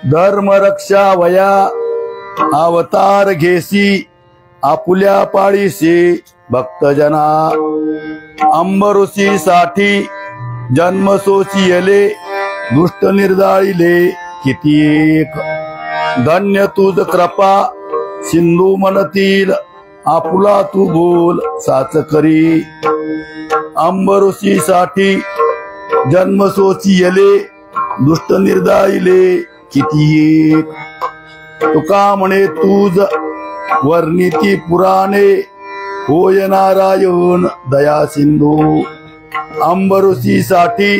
धर्म रक्षा वया अवतार घेसी आपुल्या पाळीसी भक्तजना अंबऋषी साठी जन्म सोचियले दुष्ट निर्दाळिले किती एक धन्य तुझ कृपा सिंधू मनतील आपुला तू बोल साच करी अंबऋषी साठी जन्म सोचियले दुष्ट निर्दाळिले किती एक तुका म्हणे तुझ वर्णिती पुराणे होय नारायण दया सिंधू अंबऋषी साठी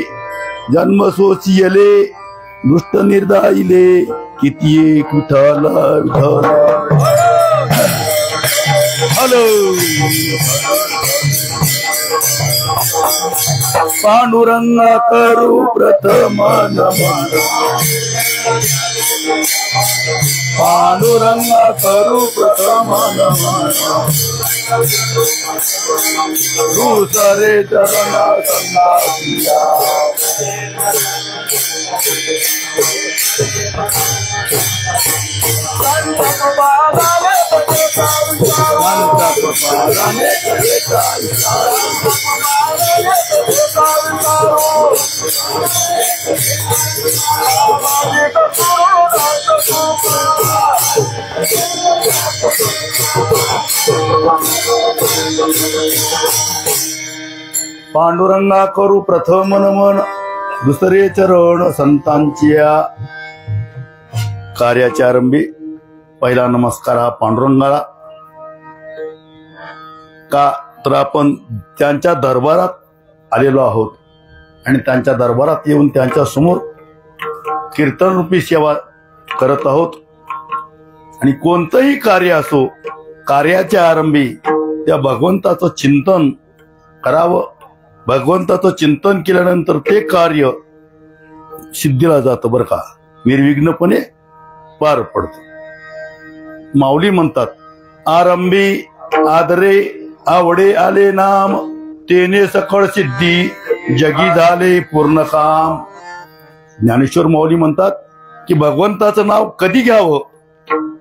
जन्म सोचियले दुष्ट निर्दायिले किती एक विठ्ठल विठ्ठल हॅलो पांडुरंग करू प्रथम नमन पांडुरंग करू प्रथम नमन दुसरे चरणा संदासिया पांडुरंगा करू प्रथम नमन दुसरे चरण संतांच्या कार्याच्या आरंभी पहिला नमस्कार हा पांडुरंगाला का तर आपण त्यांच्या दरबारात आलेलो आहोत आणि त्यांच्या दरबारात येऊन त्यांच्या समोर कीर्तन रूपी सेवा करत आहोत आणि कोणतंही कार्य असो कार्याच्या आरंभी त्या भगवंताचं चिंतन करावं. भगवंताचं चिंतन केल्यानंतर ते कार्य सिद्धीला जातं बरं का, निर्विघ्नपणे पार पडतं. माऊली म्हणतात, आरंभी आदरे आवडे आले नाम, तेने सकळ सिद्धी जगी झाले पूर्ण काम. ज्ञानेश्वर माऊली म्हणतात की भगवंताचं नाव कधी घ्यावं,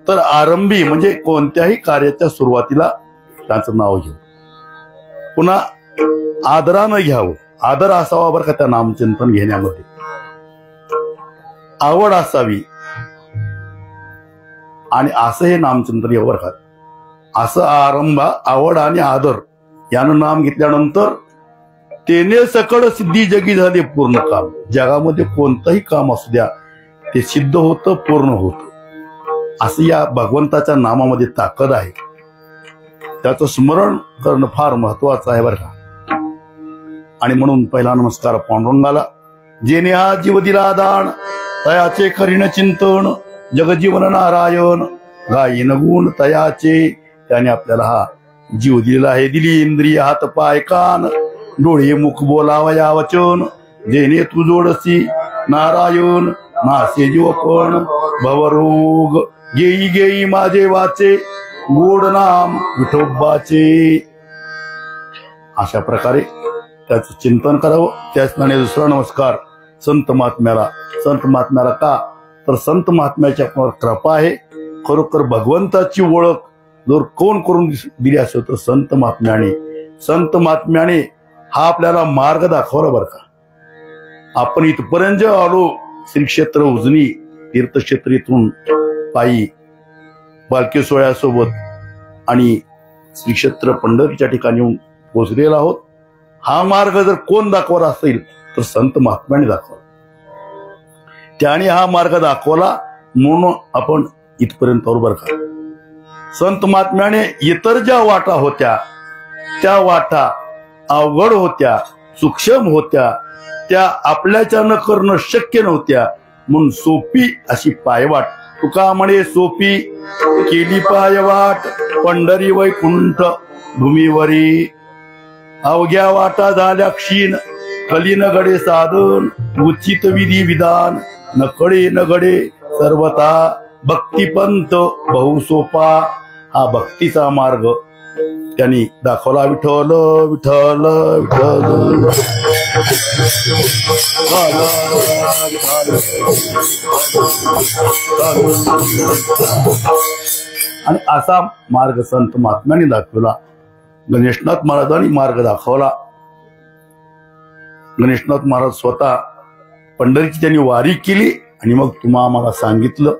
तर आरंभी म्हणजे कोणत्याही कार्याच्या सुरुवातीला त्याचं नाव घ्यावं. पुन्हा आदरानं घ्यावं, आदर असावा बरं का त्या नामचिंतन घेण्यामध्ये, आवड असावी. आणि असं हे नामचिंतन घ्यावं बरं का. असं आरंभ, आवड आणि आदर यानं नाम घेतल्यानंतर तेने सकळ सिद्धी जगी झाले पूर्ण काम. जगामध्ये कोणतंही काम असू द्या ते सिद्ध होतं, पूर्ण होतं. असं या भगवंताच्या नामामध्ये ताकद आहे. त्याचं स्मरण करणं फार महत्वाचं आहे बरं का. आणि म्हणून पहिला नमस्कार पांडुरंगाला. जेने हा जीव दिला दान, तयाचे करीन चिंतन, जगजीवन नारायण गायीन गुण तयाचे. त्याने आपल्याला हा जीव दिलेला आहे. दिली इंद्रिय हात पाय कान, डोळे मुख बोलावया वचन. जेने तू जोडसी नारायण, नासे जीव पण भवरोग. गेई गेई माझे वाचे, गोड नाम विठोबाचे. अशा प्रकारे त्याचं चिंतन करावं. त्याचप्रमाणे दुसरा नमस्कार संत महात्म्याला. संत महात्म्याला का, तर संत महात्म्याच्या कृपा आहे. खरोखर भगवंताची ओळख जर कोण करून दिली असेल तर संत महात्म्याने. संत महात्म्याने हा आपल्याला मार्ग दाखवला बरं का. आपण इथपर्यंत आलो, श्री क्षेत्र उजनी तीर्थक्षेत्रीतून पायी पालखी सोहळ्यासोबत आणि श्री क्षेत्र पंढरीच्या ठिकाणी येऊन पोहोचलेला आहोत. हा मार्ग जर कोण दाखवला असेल तर संत महात्म्याने दाखवला. त्याने हा मार्ग दाखवला म्हणून आपण इथपर्यंत आलो बरं का. संत महात्म्याने इतर ज्या वाटा होत्या त्या वाटा अवघड होत्या, सूक्ष्म होत्या, त्या आपल्याच्यानं करणं शक्य नव्हत्या. म्हणून सोपी अशी पायवाट, तुका म्हणे सोपी केली पायवाट, पंढरी वैकुंठ भूमीवरी. अवघ्या वाटा झाल्या क्षीण, कलीन गडे साधन, उचित विधी विधान, नकडे नगडे सर्वता. भक्तिपंथ बहु सोपा, हा भक्तीचा मार्ग त्यांनी दाखवला. विठ्ठल विठ्ठल विठ्ठल. आणि असा मार्ग संत महात्म्याने दाखवला. गणेशनाथ महाराजांनी मार्ग दाखवला. गणेशनाथ महाराज स्वतः पंढरीची त्यांनी वारी केली आणि मग तुम्हा आम्हाला सांगितलं.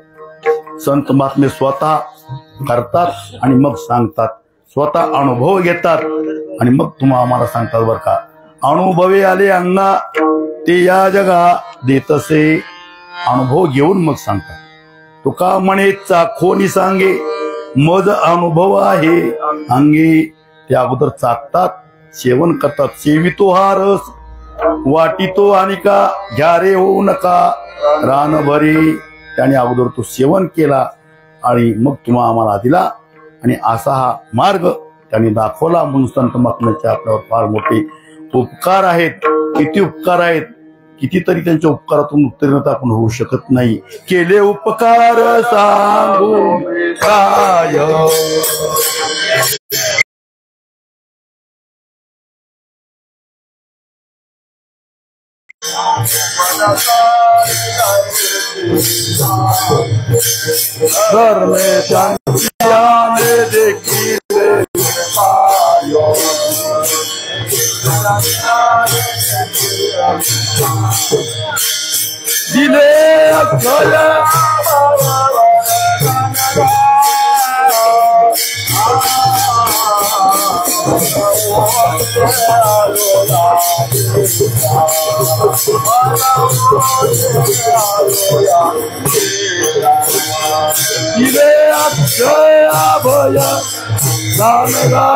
संत महात्मे स्वतः करतात आणि मग सांगतात, स्वतः अनुभव घेतात आणि मग तुम्हा आम्हाला सांगतात बरं का. अनुभवे आले अंगा ते या जगा देतसे. अनुभव घेऊन मग सांगतात. तुका म्हणे चाखोनी सांगे, मज अनुभव आहे अंगे. ते अगोदर चाकतात, सेवन करतात. सेवितो हा रस वाटितो आणि का, घ्या रे होऊ नका रान भरे. त्याने अगोदर तो सेवन केला आणि मग तुम्हा आम्हाला दिला. आणि असा हा मार्ग त्यांनी दाखवला. म्हणून संत महात्म्याचे आपल्यावर फार मोठे उपकार आहेत. किती उपकार आहेत, कितीतरी त्यांच्या उपकारातून उत्तीर्णता आपण होऊ शकत नाही. केले उपकार सांगू काय. दिले दिले अक्षय अभय दानगा.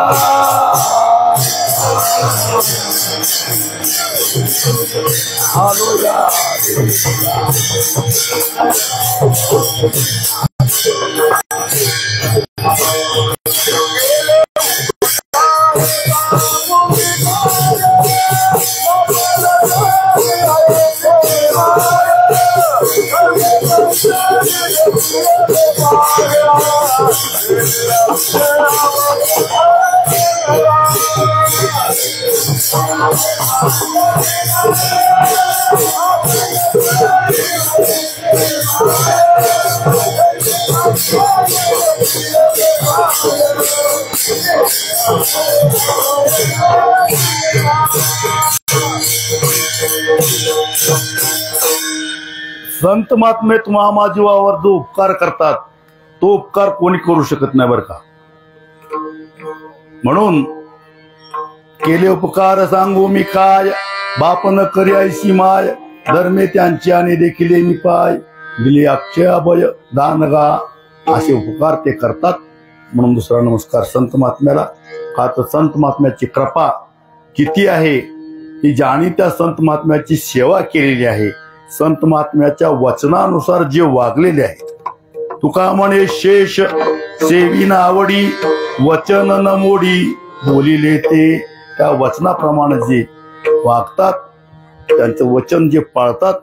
हालेलुया. संत महात्मे तुम्हा जीवावर जो उपकार करतात तो उपकार कोणी करू शकत नाही बरं का. म्हणून केले उपकार सांगू मी काय, बाप न करी ऐशी माय, धर्मे त्यांची आणि देखील मी पाय, दिले अक्षय अभय दानगा, असे उपकार ते करतात. म्हणून दुसरा नमस्कार संत महात्म्याला. का तर संत महात्म्याची कृपा किती आहे की ज्याने त्या संत महात्म्याची सेवा केलेली आहे, संत महात्म्याच्या वचनानुसार जे वागलेले आहे. तुका म्हणे शेष सेविना आवडी, वचन न मोडी, बोलिले ते. त्या वचनाप्रमाणे जे वागतात, त्यांचं वचन जे पाळतात,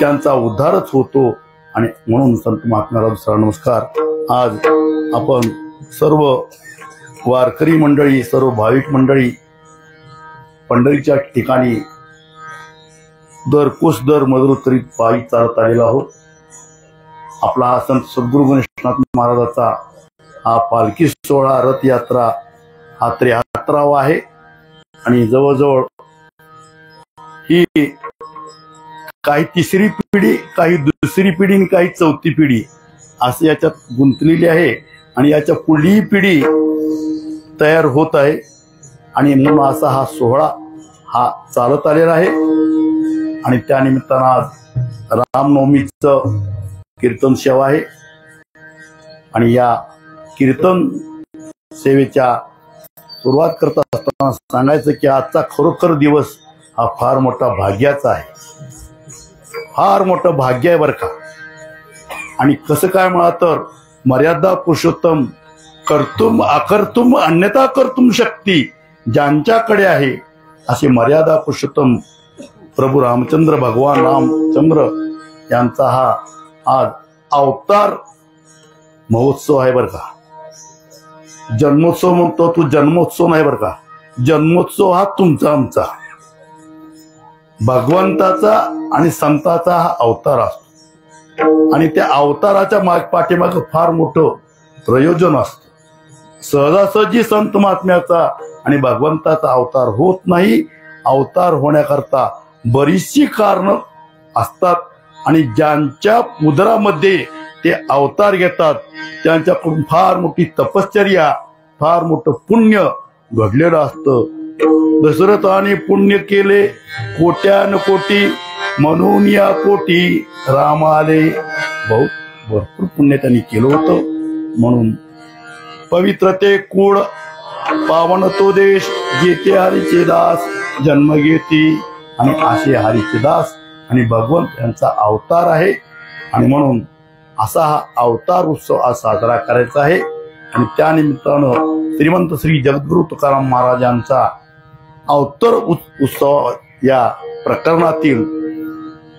त्यांचा उद्धारच होतो. आणि म्हणून संत महात्म्याला दुसरा नमस्कार. आज आपण सर्व वारकरी मंडळी, सर्व भाविक मंडळी पंढरीच्या ठिकाणी दर कोस दर मजूर करीत पायी चालत आलेलो आहोत. आपला हा संत सद्गुरू गणेशनाथ महाराजाचा हा पालखी सोहळा, रथयात्रा हा 73वा आहे. आणि जवळजवळ ही काही तिसरी पिढी, काही दुसरी पिढी आणि काही चौथी पिढी असे याच्यात गुंतलेली आहे. आणि याच्या पुढली पिढी तयार होत आहे. आणि म्हणून असा हा सोहळा हा चालत आलेला आहे. आणि त्यानिमित्तानं आज रामनवमीचं कीर्तन सेवा आहे. आणि या कीर्तन सेवेच्या सुरुवात करत असताना सांगायचं की आजचा खरोखर दिवस हा फार मोठा भाग्याचा आहे, फार मोठं भाग्य आहे बरं का. आणि कसं काय म्हणा तर मर्यादा पुरुषोत्तम कर्तुम अकर्तुम अन्यथा कर्तुम शक्ती ज्यांच्याकडे आहे असे मर्यादा पुरुषोत्तम प्रभू रामचंद्र भगवान रामचंद्र यांचा हा आज अवतार महोत्सव आहे बरं का. जन्मोत्सव म्हणतो तू, जन्मोत्सव नाही बरं का. जन्मोत्सव हा तुमचा आमचा भगवंताचा आणि संताचा हा अवतार असतो. आणि त्या अवताराच्या पाठीमाग फार मोठं प्रयोजन असतं. सहजासहजी संत महात्म्याचा आणि भगवंताचा अवतार होत नाही. अवतार होण्याकरता बरीचशी कारणं असतात. आणि ज्यांच्या उदरामध्ये ते अवतार घेतात त्यांच्याकडून फार मोठी तपश्चर्या, फार मोठं पुण्य घडलेलं असतं. दशरथाने पुण्य केले कोट्यान कोटी, म्हणून या कोटी राम आले. भरपूर पुण्य त्यांनी केलं होतं. म्हणून पवित्र ते कुळ, पावन तो देश, जेते हरीचे दास जन्म घेती. आणि असे हरीचे दास आणि भगवंत यांचा अवतार आहे. आणि म्हणून असा हा अवतार उत्सव आज साजरा करायचा आहे. आणि त्यानिमित्तानं श्रीमंत श्री जगद्गुरु तुकाराम महाराजांचा अवतार उत्सव या प्रकरणातील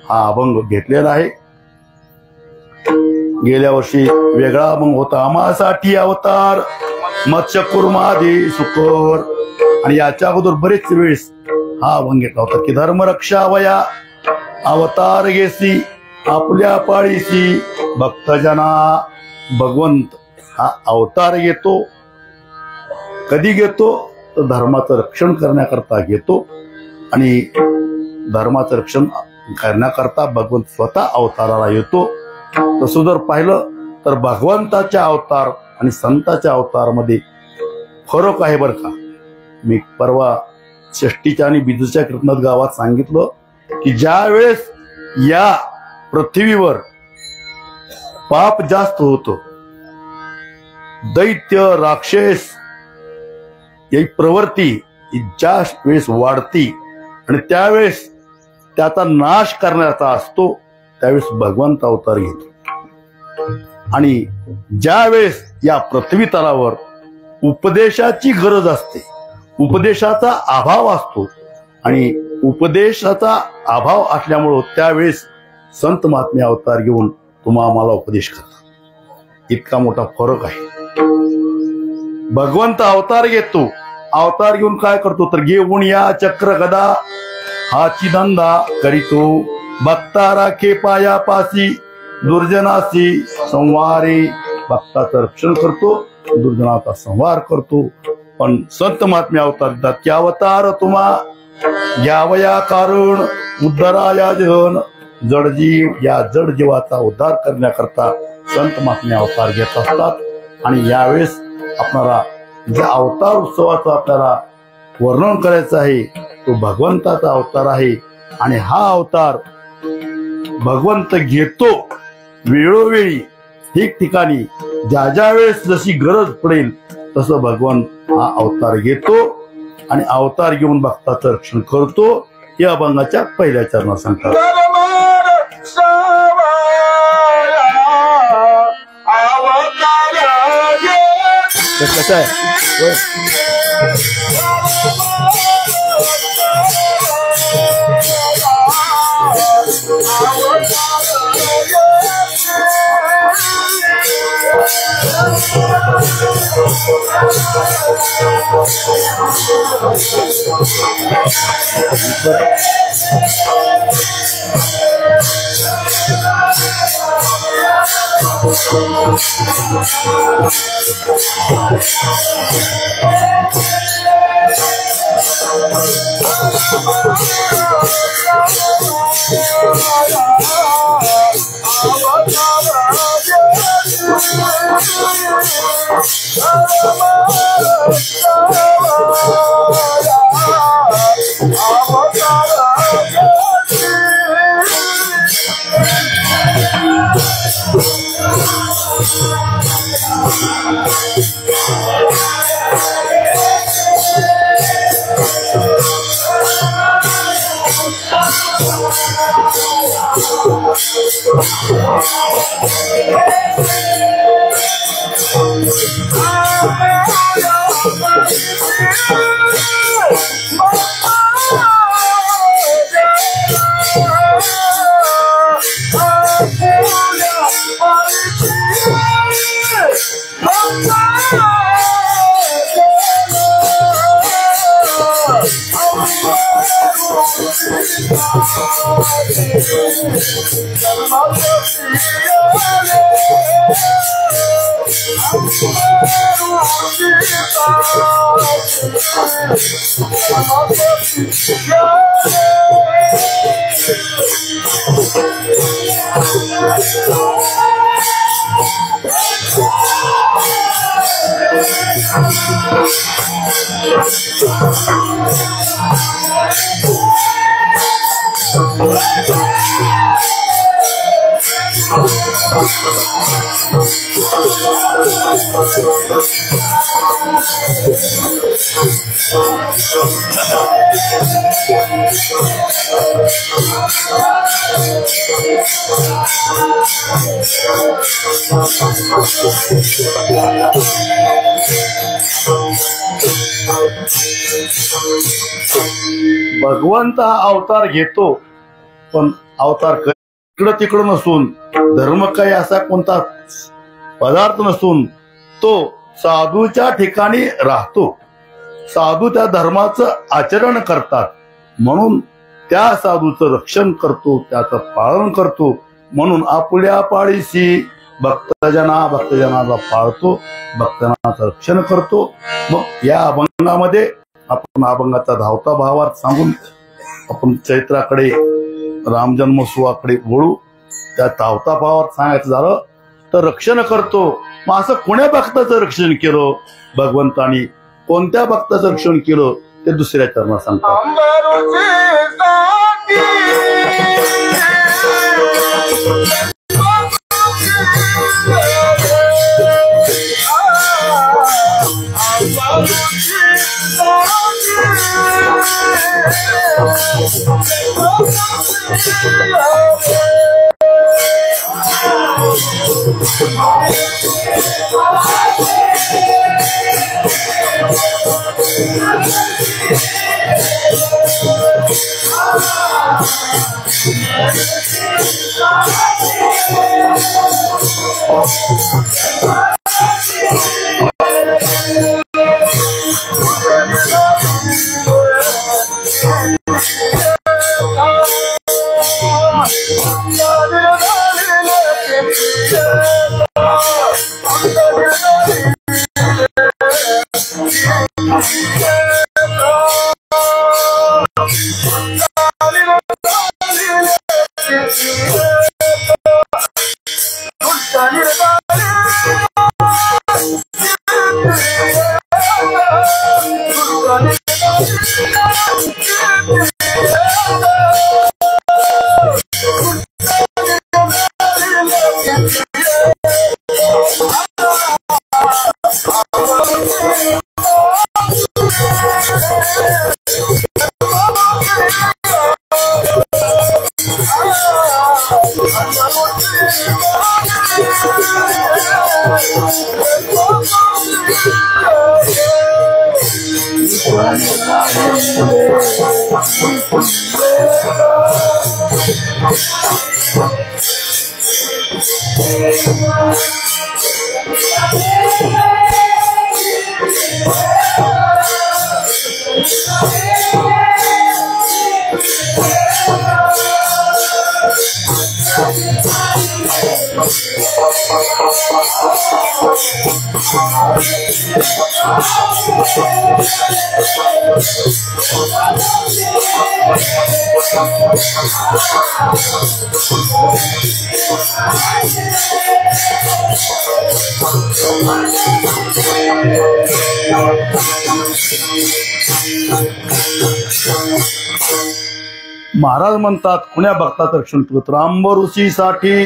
हा अभंग घेतलेला आहे. गेल्या वर्षी वेगळा अभंग होता, आम्हासाठी अवतार मत्स्य कुर्मादी सुकर. आणि याच्या अगोदर बरेच वेळेस हा अभंग घेतला होता की धर्म रक्षावया अवतार घेसी, आपल्या पाळीसी भक्तजना. भगवंत हा अवतार घेतो. कधी घेतो तर धर्माचं रक्षण करण्याकरता घेतो. आणि धर्माचं रक्षण करण्याकरता भगवंत स्वतः अवताराला येतो. तसं जर पाहिलं तर भगवंताच्या अवतार आणि संताच्या अवतारमध्ये फरक आहे बरं का. मी परवा षष्टीच्या आणि बिजूच्या कीर्तनात गावात सांगितलं की ज्या वेळेस या पृथ्वीवर पाप जास्त होतो, दैत्य राक्षस ही प्रवृत्ती ज्या वेळेस वाढती आणि त्यावेळेस त्याचा नाश करण्याचा असतो, त्यावेळेस भगवंत अवतार घेतो. आणि ज्या वेळेस या पृथ्वी तलावर उपदेशाची गरज असते, उपदेशाचा अभाव असतो आणि उपदेशाचा अभाव असल्यामुळं त्यावेळेस संत महात्मे अवतार घेऊन आम्हाला उपदेश करतात. इतका मोठा फरक आहे. भगवंत अवतार घेतो, अवतार घेऊन काय करतो तर घेऊन या चक्र गदा हाची धंदा करीतो, भक्ता राखे पायापासी दुर्जनासी संवारे. भक्ताचं रक्षण करतो, दुर्जनाचा संहार करतो. पण संत महात्मे अवतार देतात की अवतार तुम्हा घ्यावया कारण उद्धाराया जन. जडजीव या जड जीवाचा उद्धार करण्याकरता संत महात्मे अवतार घेत असतात. आणि यावेळेस आपल्याला ज्या अवतार उत्सवाचं आपल्याला वर्णन करायचं आहे तो भगवंताचा अवतार आहे. आणि हा अवतार भगवंत घेतो वेळोवेळी ठिकठिकाणी ज्या ज्या वेळेस जशी गरज पडेल तसं भगवान हा अवतार घेतो आणि अवतार घेऊन भक्ताचं रक्षण करतो. या अभंगाच्या पहिल्या चरणात सांगतात. कसं आहे भगवंत अवतार घेतो पण अवतार इकडं तिकडं नसून धर्म काही असा कोणता पदार्थ नसून तो साधूच्या ठिकाणी राहतो. साधू त्या धर्माचं आचरण करतात म्हणून त्या साधूचं रक्षण करतो, त्याचं पालन करतो. म्हणून आपल्या पाळीशी भक्तजनाचा पाळतो, भक्तजनाचं रक्षण करतो. मग या अभंगामध्ये आपण अभंगाचा धावता भावार्थ सांगून आपण चैत्राकडे रामजन्मोत्सवाकडे वळू. त्या धावता भावार्थ सांगायचं झालं तर रक्षण करतो. मग असं कोण्या भक्ताचं रक्षण केलं भगवंतानी, कोणत्या भक्ताचं रक्षण केलं ते दुसऱ्या चरणात सांगतात. महाराज म्हणतात कुण्या भक्ताचं रक्षण तुझ राम ऋषीसाठी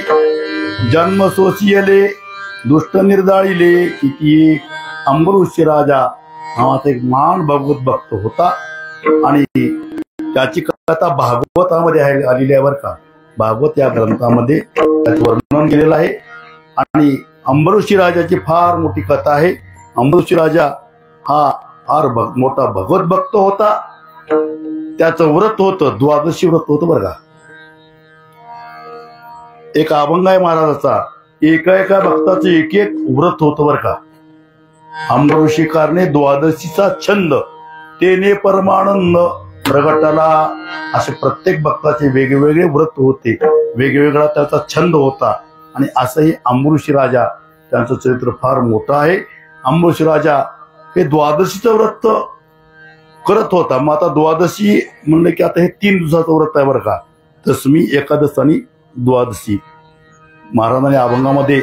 जन्म सोसियले दुष्ट निर्दाळीले किती अंबऋषी राजा नावाचा एक महान भगवत भक्त होता आणि त्याची कथा भागवतामध्ये आलेली आहे बरं का. भागवत या ग्रंथामध्ये त्याचं वर्णन केलेलं आहे आणि अंबऋषी राजाची फार मोठी कथा आहे. अंबऋषी राजा हा फार मोठा भगवत भक्त होता. त्याचं व्रत होतं द्वादशी व्रत होतं बरं का. एक अभंग आहे महाराजाचा, एका एका भक्ताचं एक एक व्रत होतं बरं का. अंबऋषिकारने द्वादशीचा छंद तेने परमानंद प्रगटाला. असे प्रत्येक भक्ताचे वेगवेगळे व्रत होते, वेगवेगळा त्याचा छंद होता आणि असंही अंबऋषी राजा त्यांचं चरित्र फार मोठं आहे. अंबऋषी राजा हे द्वादशीचं व्रत करत होता. मग आता द्वादशी म्हणलं की आता हे 3 दिवसाचं व्रत आहे बरं का. दशमी, एकादश आणि द्वादशी. महाराजांनी अभंगामध्ये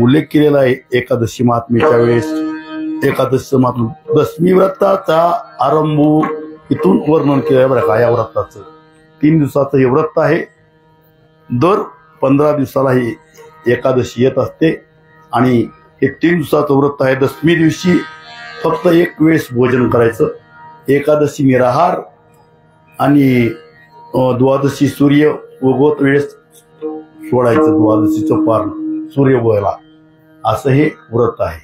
उल्लेख केलेला आहे एकादशी महात्म्याच्या वेळेस. एकादशी महात्म्य दशमी व्रताचा आरंभ इथून वर्णन केलं आहे बरं का. या व्रताचं 3 दिवसाचं हे व्रत आहे. दर 15 दिवसाला ही एकादशी येत असते आणि हे 3 दिवसाचं व्रत आहे. दशमी दिवशी फक्त एक वेळेस भोजन करायचं, एकादशी निराहार आणि द्वादशी सूर्य उगवत वेळेस सोडायचं द्वादशीचं पारण सूर्य उगवायला. असं हे व्रत आहे.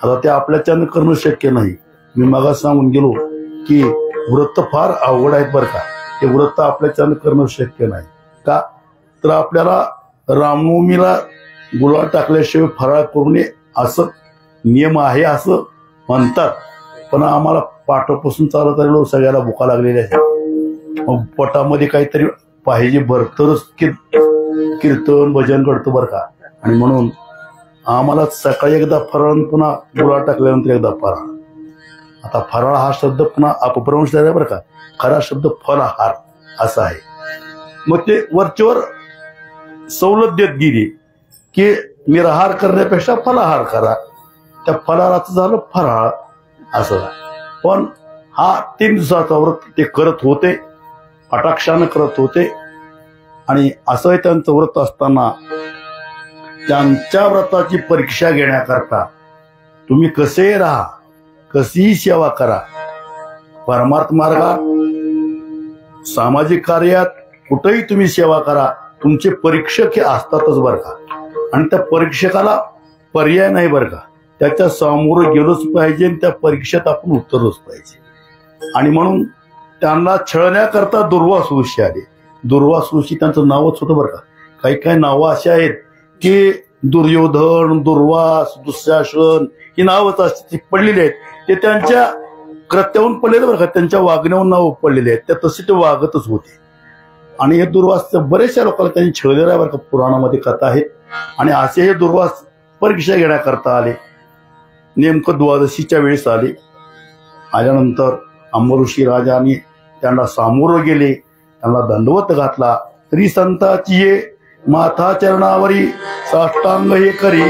आता ते आपल्याच्यानं करणं शक्य नाही. मी मागास सांगून गेलो की व्रत फार अवघड आहेत बरं का. हे व्रत आपल्याच्यानं करणं शक्य नाही का. तर आपल्याला रामनवमीला गुलाल टाकल्याशिवाय फराळ करू नये असं नियम आहे असं म्हणतात. पण आम्हाला पाठापासून चालत आलेलो सगळ्याला भुका लागलेल्या आहेत. पोटामध्ये काहीतरी पाहिजे बरं तरच कीर्तन भजन करतो बरं का. आणि म्हणून आम्हाला सकाळी एकदा फराळ, पुन्हा गुलाल टाकल्यानंतर एकदा फराळ. आता फराळ हा शब्द पुन्हा अपभ्रंश आहे बरं का. खरा शब्द फलाहार असा आहे. मग ते वरचेवर सवलत देत गेली की निराहार करण्यापेक्षा फलाहार करा. त्या फलाहाराचं झालं फराळ असं. पण हा 3 दिवसाचा व्रत ते करत होते, कटाक्षानं करत होते. आणि असं त्यांचं व्रत असताना त्यांच्या व्रताची परीक्षा घेण्याकरता तुम्ही कसे राहा, कशीही सेवा करा, परमार्थ मार्गात सामाजिक कार्यात कुठेही तुम्ही सेवा करा, तुमचे परीक्षक हे असतातच बरं का. आणि त्या परीक्षकाला पर्याय नाही बरं का. त्याच्या समोर गेलोच पाहिजे आणि त्या परीक्षेत आपण उतरलोच पाहिजे. आणि म्हणून त्यांना छळण्याकरता दुर्वास ऋषी आले. दुर्वास ऋषी त्यांचं नावच होतं बरं का. काही काही नावं अशी आहेत की दुर्योधन, दुर्वास, दुःशासन ही नावच असते, ती पडलेली आहेत. ते त्यांच्या कृत्याहून पडलेले बरं का, त्यांच्या वागण्याहून नाव पडलेले आहेत. त्या तसे ते वागतच होते. आणि हे दुर्वास बरेचशा लोकांना त्यांनी छळलेलं आहे बरं का. पुराणामध्ये कथा आहेत. आणि असे हे दुर्वास परीक्षा घेण्याकरता आले. नेमकं द्वादशीच्या वेळेस आले. आल्यानंतर अंबऋषी राजाने त्यांना सामोरं गेले, त्यांना दंडवत घातला. त्रिसंताची ये माथा चरणावरी साष्टांग हे करी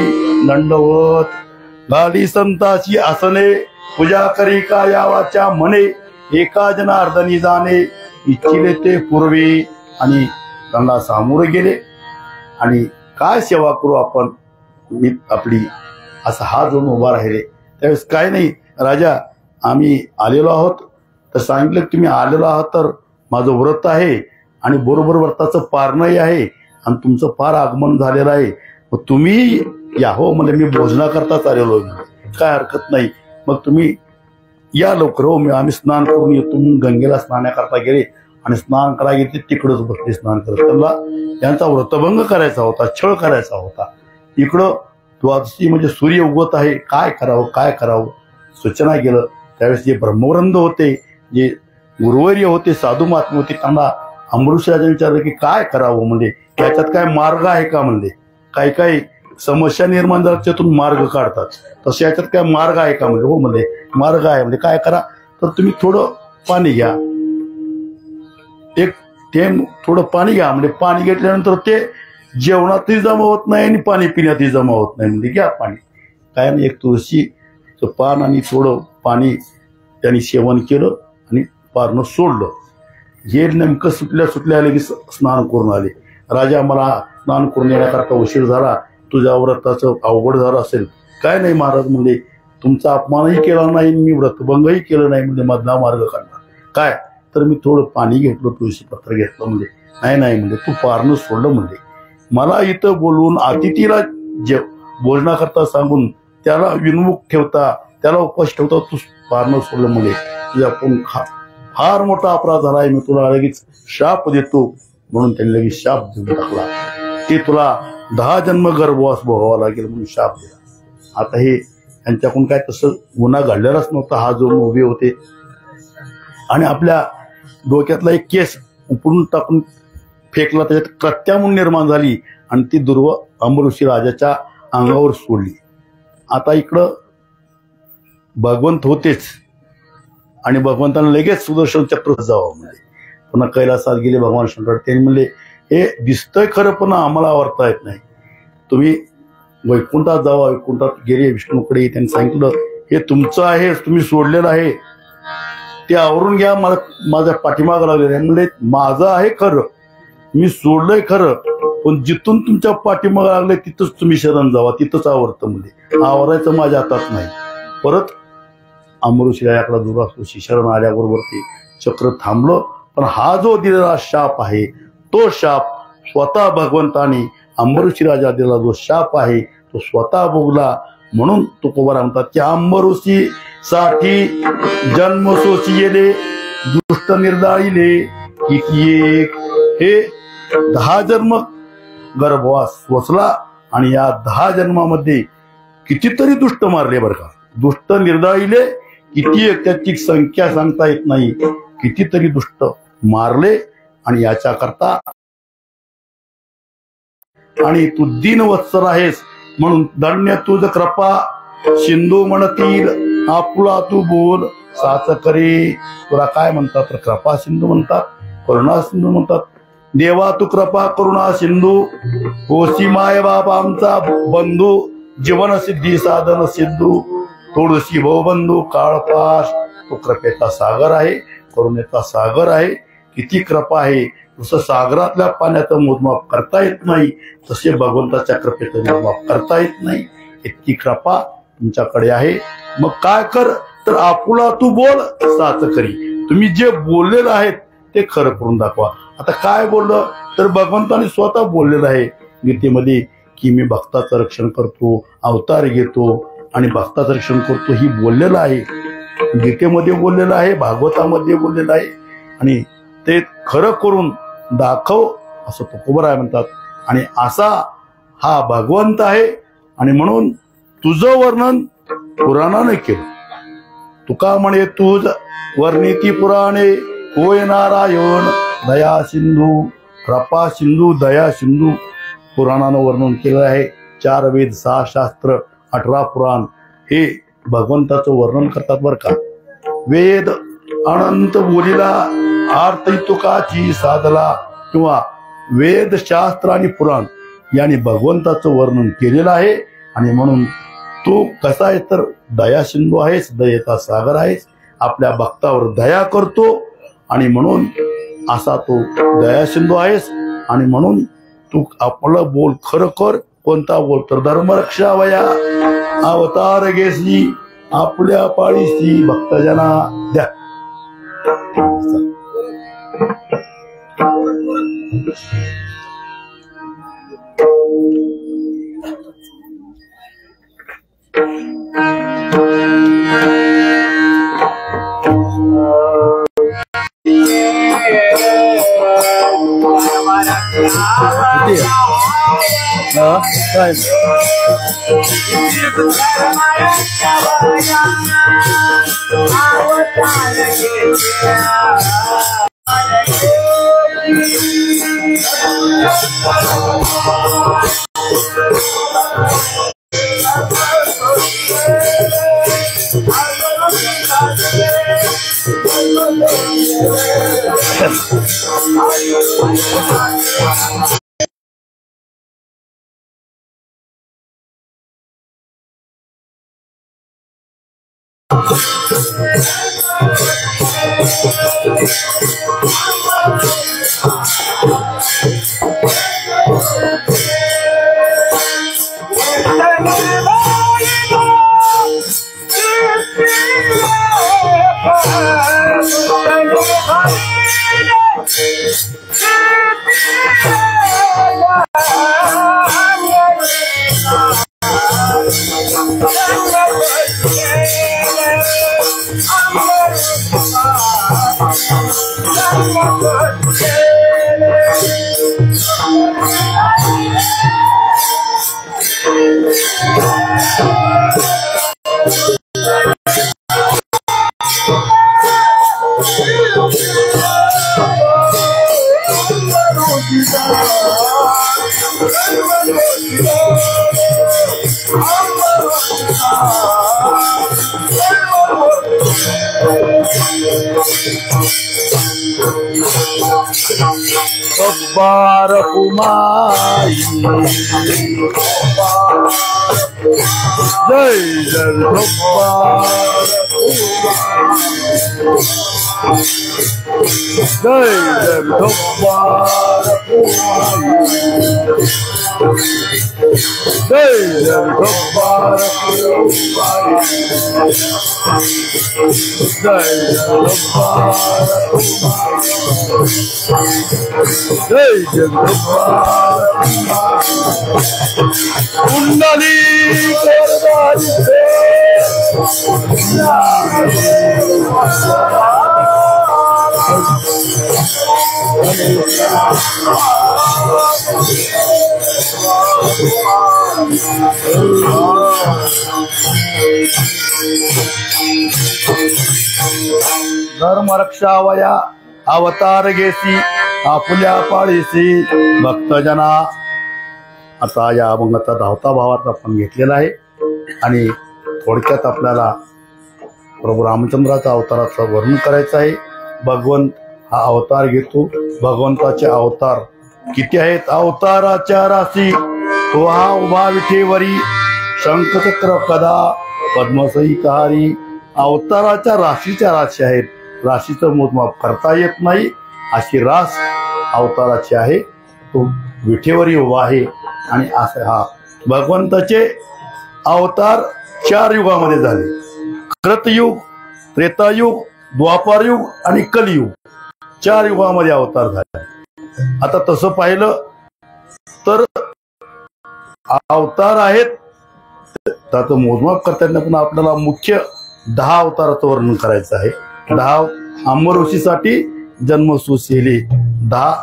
दंडवत घाली संताची आसने पूजा करी का यावाच्या मने एका जनार्दनी जाणे इच्छिले ते पूर्वी. आणि त्यांना सामोरे गेले आणि काय सेवा करू आपण मी आपली, असा हात जोडून उभा राहिले. त्यावेळेस काय नाही, राजा आम्ही आलेलो आहोत. तर सांगितलं की तुम्ही आलेलो आहात तर माझं व्रत आहे आणि बरोबर व्रताचं पारणही आहे आणि तुमचं फार आगमन झालेलं आहे. मग तुम्ही या. हो म्हणजे मी भोजनाकरताच आलेलो आहे, काय हरकत नाही. मग तुम्ही या लवकर. हो आम्ही स्नान करून येतो. गंगेला स्नानाकरता गेले आणि स्नान करायला गेले, तिकडंच बसले स्नान करत. त्यांना त्यांचा व्रतभंग करायचा होता, छळ करायचा होता. इकडं द्वादशी म्हणजे सूर्य उगवत आहे, काय करावं काय करावं सूचना केलं. त्यावेळेस जे ब्रह्मवृंद होते, जे गुरुवर्य होते, साधू महात्मे होते, त्यांना अंबऋषी राजाने विचारलं की काय करावं, म्हणजे याच्यात काय मार्ग आहे का. म्हणजे काही काही समस्या निर्माण झाल्या त्यातून मार्ग काढतात, तसं याच्यात काय मार्ग आहे का. म्हणजे हो म्हणजे मार्ग आहे. म्हणजे काय करा तर तुम्ही थोडं पाणी घ्या, एक थेंब थोडं पाणी घ्या. म्हणजे पाणी घेतल्यानंतर ते जेवणातही जमा होत नाही आणि पाणी पिण्यातही जमा होत नाही. म्हणजे घ्या पाणी. काय नाही, एक तुळशीचं पान आणि थोडं पाणी त्यांनी सेवन केलं आणि पारणं सोडलं. हे नेमकं सुटल्या आले की स्नान करून आले. राजा मला स्नान करून येण्याकरता उशीर झाला, तुझ्या व्रताचं अवघड झालं असेल. काय नाही महाराज म्हणजे तुमचा अपमानही केला नाही, मी व्रतभंगही केलं नाही, म्हणजे मधला मार्ग काढला. काय तर मी थोडं पाणी घेतलं, तुळशी पत्र घेतलं. म्हणजे नाही म्हणजे तू पारणं सोडलं. म्हणजे मला इथं बोलवून अतिथीला भोजनाकरता सांगून त्याला विनमुख ठेवता, त्याला उपास ठेवता, तू पारणं सोडलं. म्हणजे तुझ्या पण फार मोठा अपराध झाला आहे, मी तुला लगेच शाप देतो. म्हणून त्यांनी लगेच शाप देऊन टाकला की तुला 10 जन्म गर्भवास भोगावा लागेल म्हणून शाप दिला. आता हे यांच्याकडून काय तसं गुन्हा घडलेलाच नव्हता. हा जो उभे होते आणि आपल्या डोक्यातला एक केस उपडून टाकून फेकला, त्याच्यात कृत्या म्हणून निर्माण झाली आणि ती अंबऋषी राजाच्या अंगावर सोडली. आता इकडं भगवंत होतेच आणि भगवंतांना लगेच सुदर्शन चक्र जावं. म्हणजे पुन्हा कैलासात गेले भगवान शंकर. त्यांनी म्हणले हे दिसतंय खरं पण आम्हाला आवडता येत नाही, तुम्ही वैकुंठात जावा. वैकुंठात गेले विष्णूकडे. त्यांनी सांगितलं हे तुमचं आहे, तुम्ही सोडलेलं आहे, ते आवरून घ्या. मला माझ्या पाठीमागं लागले. म्हणजे माझं आहे खरं, मी सोडलंय खरं, पण जिथून तुमच्या पाठीमागं लागले तिथंच तुम्ही शरण जावा, तिथंच आवडतं. म्हणजे आवरायचं माझ्या हातात नाही. परत अंबऋषी राजाकडे दुर्वास शरण आल्याबरोबर ते चक्र थांबलं. पण हा जो दिलेला शाप आहे तो शाप स्वतः भगवंताने अंबऋषी राजा दिलेला जो शाप आहे तो स्वतः भोगला. म्हणून तुकोबा म्हणतात की अंबऋषी साठी जन्म सोची येले दुष्ट निर्दाळीले एक. हे 10 जन्म गर्भवास सोचला आणि या 10 जन्मामध्ये कितीतरी दुष्ट मारले बरं का. दुष्ट निर्दाळीले किती, त्याची संख्या सांगता येत नाही. कितीतरी दुष्ट मारले आणि याच्याकरता आणि तू दीनवत्सर आहेस म्हणून धन्य तुझ कृपा सिंधू म्हणतील आपुला तू बोल साच करे. तुला काय म्हणतात तर कृपा सिंधू म्हणतात, करुणा सिंधू म्हणतात. देवा तू कृपा करुणा सिंधू होशी माय बाप आमचा बंधू जीवन सिद्धी साधन सिद्धू थोडीशी भाऊबंधू काळपास. तो कृपेचा सागर आहे, करुणेचा सागर आहे. किती कृपा आहे. जसं सागरातल्या पाण्याचं मोजमाप करता येत नाही तसे भगवंताच्या कृपेचं मोजमाप करता येत नाही. इतकी कृपा तुमच्याकडे आहे. मग काय कर तर आपुला तू बोल साच करी. तुम्ही जे बोललेलं आहेत ते खरं करून दाखवा. आता काय बोललं तर भगवंताने स्वतः बोललेलं आहे गीतेमध्ये की मी भक्ताचं रक्षण करतो, अवतार घेतो आणि भक्ताचं रक्षण करतो. ही बोललेलं आहे. गीतेमध्ये बोललेलं आहे, भागवतामध्ये बोललेलं आहे आणि ते खरं करून दाखव असं तुकोबराय म्हणतात. आणि असा हा भगवंत आहे आणि म्हणून तुझं वर्णन पुराणाने केलं. तुका म्हणे तुझ वर्णिती पुराणे होय नारायण दया सिंधू, कृपा सिंधू दया सिंधू पुराणानं वर्णन केलं आहे. 4 वेद 6 शास्त्र 18 पुराण हे भगवंताचं वर्णन करतात बरं का. वेद अनंत बोलीला अर्थ तुकाची साधला, किंवा वेद शास्त्र आणि पुराण यांनी भगवंताचं वर्णन केलेलं आहे. आणि म्हणून तू कसा आहे तर दया सिंधू आहेस, दयेचा सागर आहेस, आपल्या भक्तावर दया करतो आणि म्हणून असा तू दया सिंधू आहेस. आणि म्हणून तू आपलं बोल खरं कर. कोणता बोल तर धर्मरक्षावया अवतार घेसी आपल्या पाळीसी भक्तजना द्या. कुमारी जय जय जय जय कुंडली धर्म रक्षावया अवतार घेसी आपुल्या पाळीसी भक्तजना. आता या अभंगाचा 10था भावार्थ आपण घेतलेला आहे आणि थोडक्यात आपल्याला प्रभू रामचंद्राचा अवताराचं वर्णन करायचं आहे. भगवंत हा अवतार घेतो. भगवंताचे अवतार किती आहेत? अवताराच्या राशी तो हा उभा विठेवरी शंखचक्र कदा पद्मसही कहारी. अवताराच्या राशीच्या राशी आहेत. राशीचं मोजमाप करता येत नाही अशी रास अवताराची आहे. तो विठेवरी उभा आहे. आणि असे हा भगवंताचे अवतार 4 युगामध्ये झाले. कृतयुग, त्रेतायुग, द्वापारयुग आणि कलियुग 4 युगामध्ये अवतार झाले. आता तसं पाहिलं तर अवतार आहेत त्याचं मोजमाप करताना पण आपल्याला मुख्य 10 अवताराचं वर्णन करायचं आहे. 10 अंबर ऋषीसाठी जन्म सुशीले 10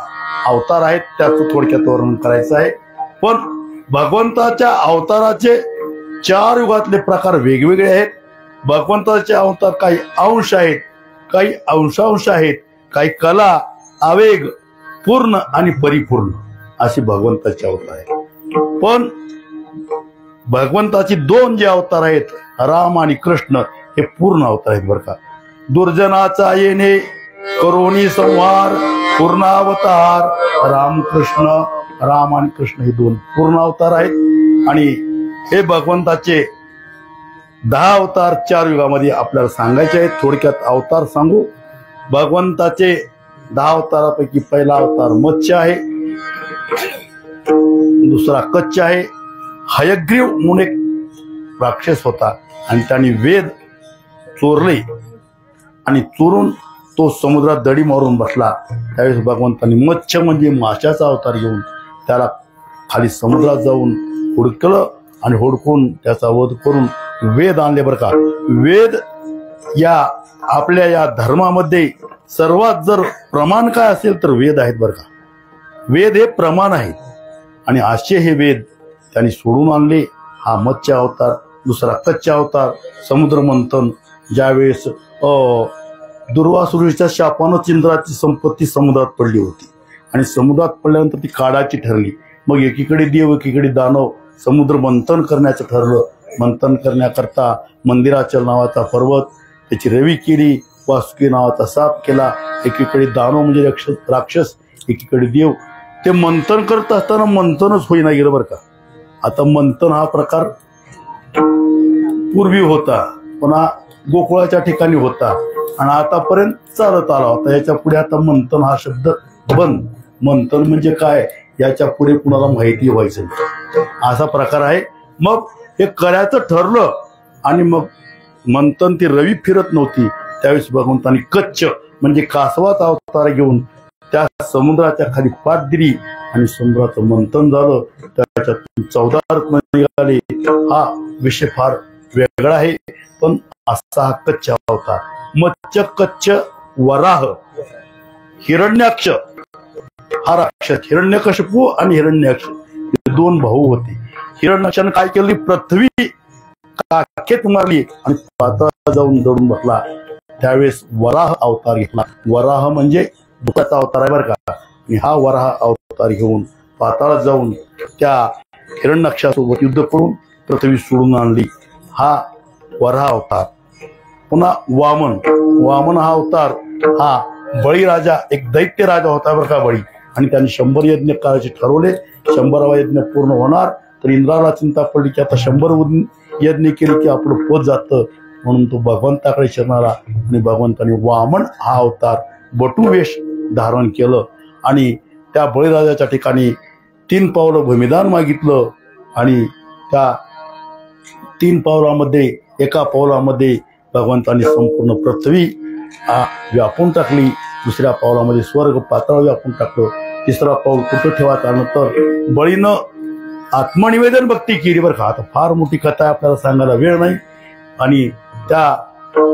अवतार आहेत, त्याचं थोडक्यात वर्णन करायचं आहे. पण भगवंताच्या अवताराचे 4 युगातले प्रकार वेगवेगळे आहेत. भगवंताचे अवतार काही अंश आहेत, काही अंशांश आहेत, काही कला, आवेग, पूर्ण आणि परिपूर्ण अशी भगवंताचे अवतार आहेत. पण भगवंताची 2 जे अवतार आहेत, राम आणि कृष्ण, हे पूर्ण अवतार आहेत बरं का. दुर्जनाचा येणे करोनी संहार पूर्णावतार रामकृष्ण. राम आणि कृष्ण हे 2 पूर्ण अवतार आहेत. आणि हे भगवंताचे 10 अवतार 4 युगामध्ये आपल्याला सांगायचे आहेत. थोडक्यात अवतार सांगू. भगवंताचे 10 अवतारापैकी पहिला अवतार मत्स्य आहे, दुसरा कच्छ आहे. हयग्रीव म्हणून एक राक्षस होता आणि त्याने वेद चोरले आणि चोरून तो समुद्रात दडी मारून बसला. त्यावेळेस भगवंतांनी मत्स्य म्हणजे माशाचा अवतार घेऊन त्याला खाली समुद्रात जाऊन हुडकलं आणि हुडकून त्याचा वध करून वेद आणले बरं का. वेद या आपल्या या धर्मामध्ये सर्वात जर प्रमाण काय असेल तर वेद आहेत बरं का. वेद हे प्रमाण आहेत आणि असे हे वेद त्यांनी सोडून आणले. हा मत्स्य अवतार. दुसरा कच्छ अवतार समुद्र मंथन. ज्यावेळेस दुर्वासुरीच्या शापानं इंद्राची संपत्ती समुद्रात पडली होती आणि समुद्रात पडल्यानंतर ती काढाची ठरली. मग एकीकडे देव एकीकडे दानव समुद्र मंथन करण्याचं ठरलं. मंथन करण्याकरता मंदिराचल नावाचा पर्वत, त्याची रवी केली, वासुकी नावाचा साप केला. एकीकडे दानव म्हणजे राक्षस, एकीकडे देव. ते मंथन करत असताना मंथनच होईना गेलं बरं का. आता मंथन हा प्रकार पूर्वी होता, पुन्हा गोकुळाच्या ठिकाणी होता आणि आतापर्यंत चालत आला होता. याच्या पुढे आता मंथन हा शब्द बंद. मंथन म्हणजे काय याच्या पुढे कुणाला माहिती व्हायचं असा प्रकार आहे. मग हे करायचं ठरलं आणि मग मंथन ती रवी फिरत नव्हती. त्यावेळेस भगवंतांनी कच्छ म्हणजे कासवाचा अवतार घेऊन त्या समुद्राच्या खाली पाठ दिली आणि समुद्राचं मंथन झालं. त्याच्यात 14 रत्न निघाले. हा विषय फार वेगळा आहे, पण असा हा कच्छ अवतार. मत्स्य, कच्छ, वराह, हिरण्याक्ष हा राक्षस. हिरण्यकशिपू आणि हिरण्याक्ष हे 2 भाऊ होते. हिरण्याक्षाने काय केली, पृथ्वी काखेत मारली आणि पाताळात जाऊन दडून बसला. त्यावेळेस वराह अवतार घेतला. वराह म्हणजे दुःखाचा अवतार आहे बरं का. आणि हा वराह अवतार घेऊन पाताळात जाऊन त्या हिरण्याक्षासोबत युद्ध करून पृथ्वी सोडून आणली. हा वराह अवतार. पुन्हा वामन. वामन हा अवतार हा बळीराजा, एक दैत्य राजा होता बरं का बळी. आणि त्यांनी 100 यज्ञ करायचे ठरवले. 100वा यज्ञ पूर्ण होणार तर इंद्राला चिंता पडली की आता 100 यज्ञ केले की आपलं पोत जातं, म्हणून तो भगवंताकडे शरणाला आणि भगवंताने वामन हा अवतार बटुवेश धारण केलं आणि त्या बळीराजाच्या ठिकाणी 3 पावलं भूमिदान मागितलं आणि त्या 3 पावलामध्ये एका पावलामध्ये भगवंतांनी संपूर्ण पृथ्वी व्यापून टाकली. दुसऱ्या पावलामध्ये स्वर्ग पाताळ व्यापून टाकलं. तिसरा पाऊल कुठं ठेवायचं आलं तर बळीनं आत्मनिवेदन भक्ती केली बरं का. आता फार मोठी कथा आहे, आपल्याला सांगायला वेळ नाही. आणि त्या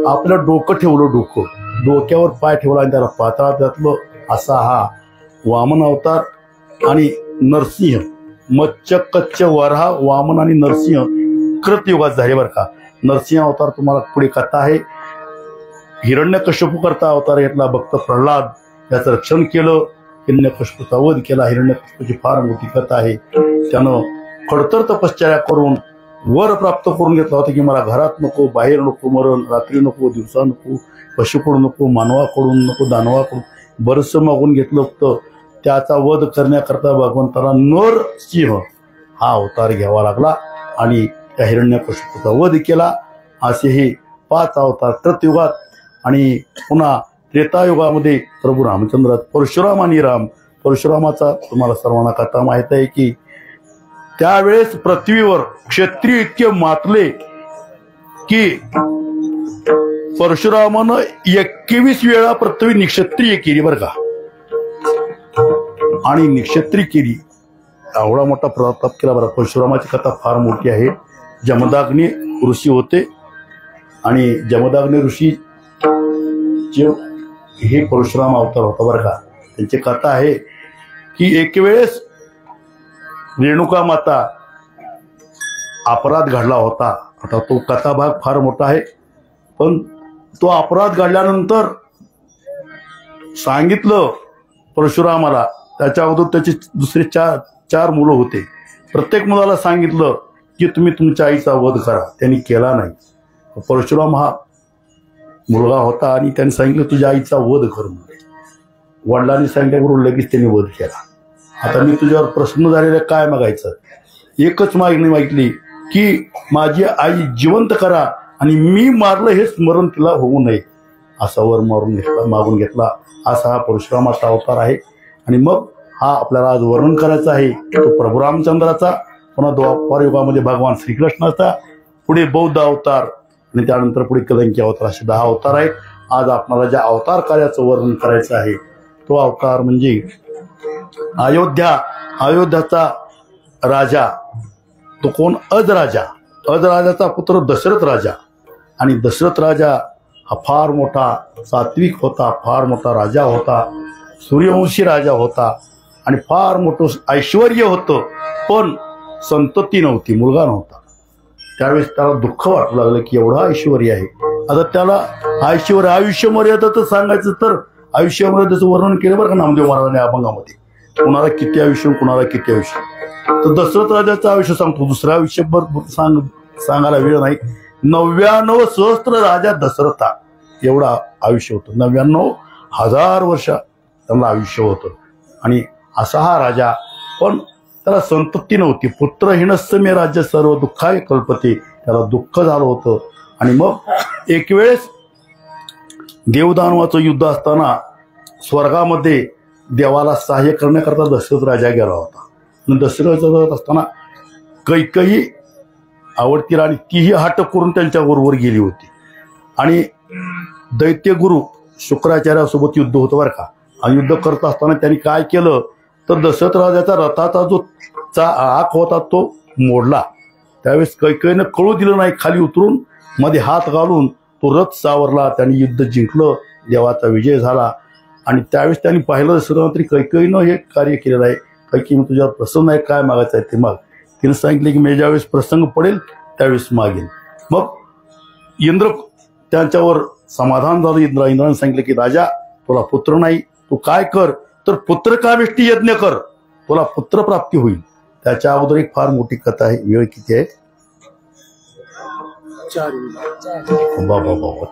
आपलं डोकं ठेवलं, डोक्यावर पाय ठेवला आणि त्याला पाताळात घातलं. असा हा वामन अवतार. आणि नरसिंह, मत्स्य, कच्छ, वराह, वामन आणि नरसिंह कृतयुगात झाले बरं का. नरसिंह अवतार तुम्हाला पुढे कथा आहे. हिरण्यकशिपू करता अवतार घेतला. भक्त प्रल्हाद याचं रक्षण केलं, हिरण्यकशिपूचा वध केला. हिरण्यकशिपूची फार मोठी कथा आहे. त्यानं खडतर तपश्चर्या करून वर प्राप्त करून घेतला होता की मला घरात नको, बाहेर नको, मरण रात्री नको, दिवसा नको, पशुकडून नको, मानवाकडून नको, दानवाकडून बरंचसं मागून घेतलं होतं. त्याचा वध करण्याकरता भगवंताला नरसिंह हा अवतार घ्यावा लागला आणि त्या हिरण्यकशिपूचा वध केला. असे हे 5 अवतार त्रेतायुगात. आणि पुन्हा त्रेतायुगामध्ये प्रभू रामचंद्र, परशुराम आणि राम. परशुरामाचा तुम्हाला सर्वांना कथा माहित आहे की त्यावेळेस पृथ्वीवर क्षत्रिय इतके मातले की परशुरामानं 21 वेळा पृथ्वी निक्षत्रिय केली बरं का. आणि निक्षत्रिय केली, एवढा मोठा प्रताप केला बरं. परशुरामाची कथा फार मोठी आहे. जमदाग्नी ऋषी होते आणि जमदग्नी ऋषी जे हे परशुराम अवतार होता बरं का. त्यांची कथा आहे की एक वेळेस रेणुका माता अपराध घडला होता. आता तो कथा भाग फार मोठा आहे, पण तो अपराध घडल्यानंतर सांगितलं परशुरामाला. त्याच्या अगोदर त्याची दुसरे चार मुलं होते. प्रत्येक मुलाला सांगितलं की तुम्ही तुमच्या आईचा वध करा. त्यांनी केला नाही. परशुराम हा मुलगा होता आणि त्यांनी सांगितलं तुझ्या आईचा वध कर म्हणजे. वडिलांनी सांगितल्याबरोबर लगेच त्यांनी वध केला. आता मी तुझ्यावर प्रश्न झालेला काय मागायचं, एकच मागणी मागितली की माझी आई जिवंत करा आणि मी मारलं हे स्मरण तिला होऊ नये, असा वर मागून घेतला. असा हा परशुरामाचा अवतार आहे. आणि मग हा आपल्याला आज वर्णन करायचा आहे तो प्रभू रामचंद्राचा, पुन्हा द्वापार युगामध्ये भगवान श्रीकृष्णाचा, पुढे बौद्ध अवतार आणि त्यानंतर पुढे कलंकी अवतार, असे 10 अवतार आहेत. आज आपल्याला ज्या अवतार कार्याचं वर्णन करायचं आहे तो अवतार म्हणजे अयोध्याचा राजा. तो कोण? अजराजा. अजराजाचा पुत्र दशरथ राजा. आणि दशरथ राजा हा फार मोठा सात्विक होता, फार मोठा राजा होता, सूर्यवंशी राजा होता आणि फार मोठं ऐश्वर्य होतं, पण संतती नव्हती, मुलगा नव्हता. त्यावेळेस त्याला दुःख वाटू लागलं की एवढा ऐश्वर्य आहे. आता त्याला ऐश्वर्य आयुष्य मर्यादाचं सांगायचं तर आयुष्य मर्यादाचं वर्णन केलं बरं का नामदेव महाराजांनी अभंगामध्ये. कुणाला किती आयुष्य, कुणाला किती आयुष्य. तर दशरथ राजाचं आयुष्य सांगतो, दुसऱ्या आयुष्यभर सांगायला वेळ नाही. 99 सहस्त्र राजा दशरथा एवढा आयुष्य होतं. 99,000 वर्ष त्यांना आयुष्य होतं. आणि असा हा राजा, पण त्याला संतती नव्हती. पुत्रहीनस्य मे राज्य सर्व दुःखाय कल्पते. त्याला दुःख झालं होतं. आणि मग एक वेळेस देवदानवाचं युद्ध असताना स्वर्गामध्ये देवाला सहाय्य करण्याकरता दशरथ राजा गेला होता. आणि दशरथ जात असताना कैकेयी आवडती राणी तीही हट करून त्यांच्या बरोबर गेली होती. आणि दैत्यगुरु शुक्राचार्यासोबत युद्ध होतं बरं का. आणि युद्ध करत असताना त्यांनी काय केलं तर दशरथ राजाचा रथाचा जो आख होता तो मोडला. त्यावेळेस कैकेयीनं कळू दिलं नाही. खाली उतरून मध्ये हात घालून तो रथ सावरला. त्यांनी युद्ध जिंकलं, देवाचा विजय झाला. आणि त्यावेळेस त्यांनी पाहिलं दशरथ तरी कैकेयीनं हे कार्य केलेलं आहे. कैकेयी तुझ्यावर प्रसन्न आहे, काय मागायचं आहे ते माग. तिने सांगितले की मी ज्यावेळेस प्रसंग पडेल त्यावेळेस मागेल. मग इंद्र त्यांच्यावर समाधान झालं. इंद्राने सांगितलं की राजा तुला पुत्र नाही, तू काय कर तर पुत्रकामेष्टी यज्ञ कर, तुला पुत्रप्राप्ती होईल. त्याच्या अगोदर एक फार मोठी कथा आहे. वेळ किती आहे?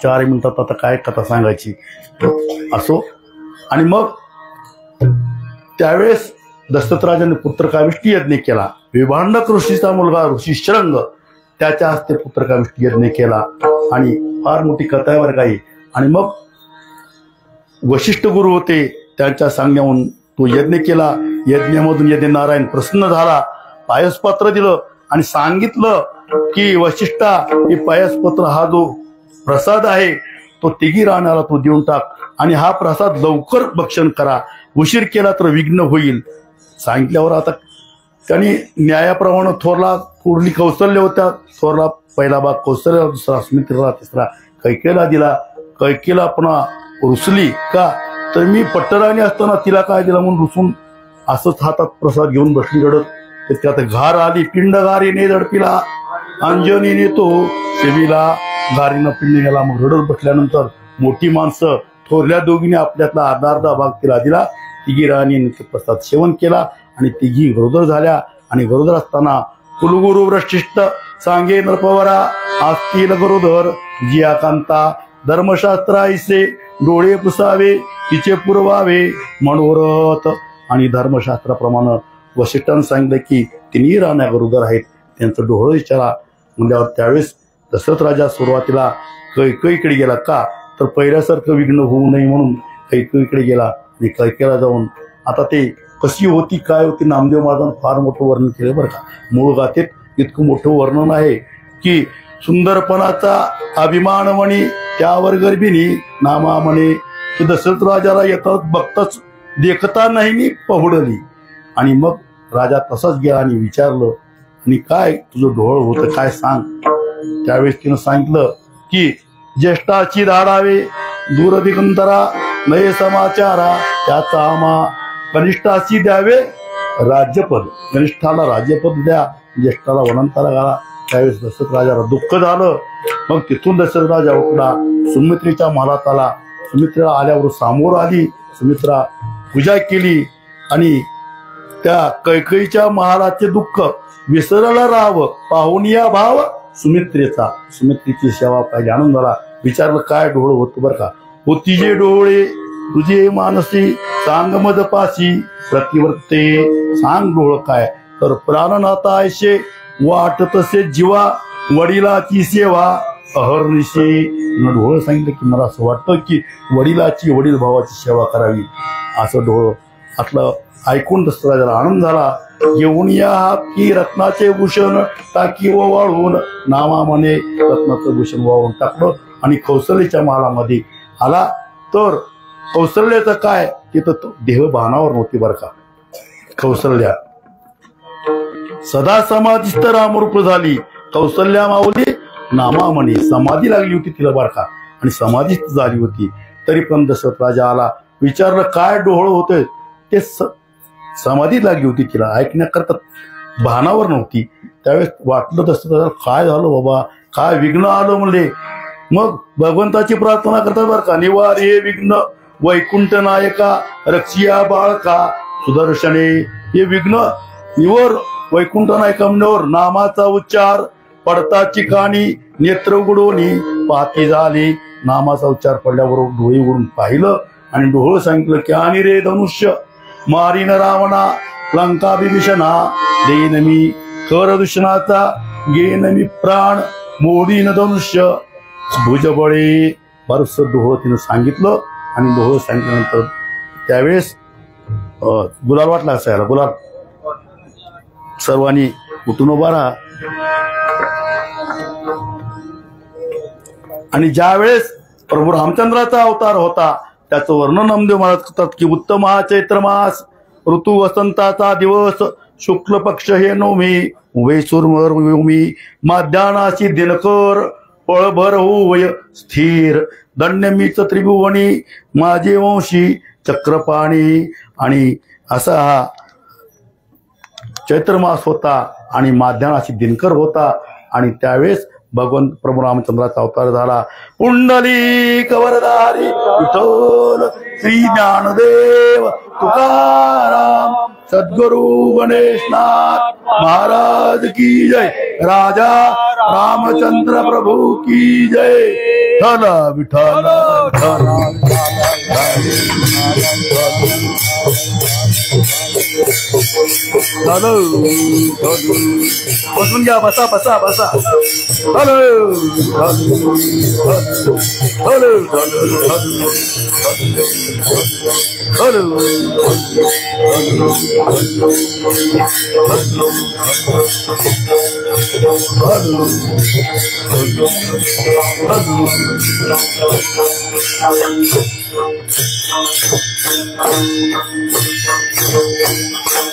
4 मिनिटात आता काय कथा सांगायची असो. आणि मग त्यावेळेस दशरथ राजाने पुत्रकामेष्टी यज्ञ केला. विभांडक ऋषीचा मुलगा ऋषी शृंग त्याच्या हस्ते पुत्रकामेष्टी यज्ञ केला. आणि फार मोठी कथा आहे बरं काही. आणि मग वशिष्ठ गुरु होते, त्यांच्या सांगण्यावरून तो यज्ञ केला. यज्ञामधून यज्ञ नारायण प्रसन्न झाला, पायसपत्र दिलं आणि सांगितलं की वशिष्ठा हे पायसपत्र हा जो प्रसाद आहे तो तिघी राण्याला तो देऊन टाक आणि हा प्रसाद लवकर भक्षण करा, उशीर केला तर विघ्न होईल. सांगितल्यावर आता त्यांनी न्यायाप्रमाणे थोरली कौशल्य होत्या. थोरला पहिला भाग कौशल्य, दुसरा सुमित्रेला, तिसरा कैकेयीला दिला. कैकेयीला पुन्हा रुसली का तर मी पट्टराणी असताना तिला काय दिला म्हणून रुसून असंच हातात प्रसाद घेऊन बसली रडत. त्यात घार आली पिंड गारीने दडपिला, अंजनीने तो सेवीला गारीनं पिंड गेला. मग रडत बसल्यानंतर मोठी माणसं थोरल्या दोघीने आपल्यातला अर्धा भाग तिला दिला. तिघी राणीने ते प्रसाद सेवन केला आणि तिघी गरोदर झाल्या. आणि गरोदर असताना कुलगुरु वशिष्ठ सांगे नरपवरा असतील गरोदर जिया कांता धर्मशास्त्र ऐसे डोळे पुसावे तिचे पुरवावे मनोरथ. आणि धर्मशास्त्राप्रमाणे वशिष्ठांनी सांगितलं की तिन्ही राण्या गरोदर आहेत, त्यांचं डोळं विचारा म्हणल्यावर त्यावेळेस दशरथ राजा सुरुवातीला कैकेयीकडे गेला. का तर पहिल्यासारखं विघ्न होऊ नये म्हणून कैकेयीकडे गेला. आणि कैकेयीला जाऊन आता ते कशी होती काय होती नामदेव महाराजांनी फार मोठं वर्णन केलं बरं का. मूळ गाथेत इतकं मोठं वर्णन आहे की सुंदरपणाचा अभिमान म्हणे त्यावर गर्भिणी नामा म्हणे की दशरथ राजाला येतात बघताच देखता नाही मी पहुडली. आणि मग राजा तसाच गेला आणि विचारलं आणि काय तुझं डोळ होतं काय सांग. त्यावेळेस तिनं सांगितलं की ज्येष्ठाची धाडावे दूर दिगंतरा नये समाचारा त्याचा आम्हा कनिष्ठाची द्यावे राज्यपद. कनिष्ठाला राज्यपद द्या, ज्येष्ठाला वनांतरा घाला. त्यावेळेस दशरथ राजाला दुःख झालं. मग तिथून दशरथ राजा उठला, सुमित्रेच्या महालात आला. सुमित्रा आल्यावर सामोर आली. सुमित्रा पूजा केली आणि त्या कैकेयीच्या महालाचे दुःख विसरायला राहावं पाहून या भाव सुमित्रेचा. सुमित्रेची सेवा पाहिजे, आनंद झाला. विचारलं काय डोळ होतं बरं का. होती जे डोळे तुझे मानसी सांग मद पाशी प्रतिवर्ते. सांग डोळ काय तर प्राणनाथा ऐशे वाट तसे जीवा वडिलाची सेवा अहर्निशे. डोळ सांगितलं की मला असं वाटतं की वडिलाची वडील भावाची सेवा करावी. असं डोळ असलं ऐकून दशरथाला आनंद झाला. घेऊन या हाती रत्नाचे भूषण टाकी व वाळून नामा म्हणे रत्नाचं भूषण वाळून टाकलं आणि कौशल्याच्या महालामध्ये आला. तर कौशल्याचं काय तिथं देह भानावर नव्हती बरं का. कौशल्या सदा समाधीस्थ रामरूप झाली. कौशल्या माऊली नामा म्हणे समाधी लागली होती तिला बरं का आणि समाधीस्थ झाली होती. तरी पण दशरथ राजा आला, विचारलं काय डोहळ होतंय. ते समाधी लागली होती तिला, ऐकण्याकरता भानावर नव्हती. त्यावेळेस वाटलं दशरथ काय झालं बाबा, काय विघ्न आलं म्हणले. मग भगवंताची प्रार्थना करतात बरं का. निवार हे विघ्न वैकुंठ नायका रक्षिया बाळका सुदर्शने. हे विघ्न निवर वैकुंठ नायकांवर नामाचा उच्चार पडताची कानी नेत्र उघडोनी पाती झाली. नामाचा उच्चार पडल्याबरोबर डोळे उघडून पाहिलं आणि डोळ सांगितलं की आणि रे धनुष्य मारीन रावणा लंका विभीषणा देईन मी कर दूषणाचा घेईन मी प्राण मोडीन धनुष्य भुजबळे. बरस डोळ तिनं सांगितलं आणि डोळ सांगितल्यानंतर त्यावेळेस गुलाल वाटला असायला. गुलाल सर्वांनी उठून उभा राहा. आणि ज्या वेळेस प्रभू रामचंद्राचा अवतार होता त्याचं वर्णन नामदेव महाराज करतात की उत्तम हा चैत्र मास ऋतू वसंताचा दिवस शुक्ल पक्ष हे नवमी उभे सुरमर माध्यानाशी दिनकर पळभर होय स्थिर दंडमीच त्रिभुवनी माझे वंशी चक्रपाणी. आणि असा हा चैत्र मास होता आणि माध्यानाशी दिनकर होता. आणि त्यावेळेस भगवंत प्रभू रामचंद्राचा अवतार झाला. पुंडली कवरधारी विठ्ठल श्री ज्ञानदेव तुकाराम सद्गुरु गणेशनाथ महाराज की जय. राजा रामचंद्र प्रभु की जय. ठला विठ्ठल बसून घ्या, बसा बसा बसा. Hello hello hello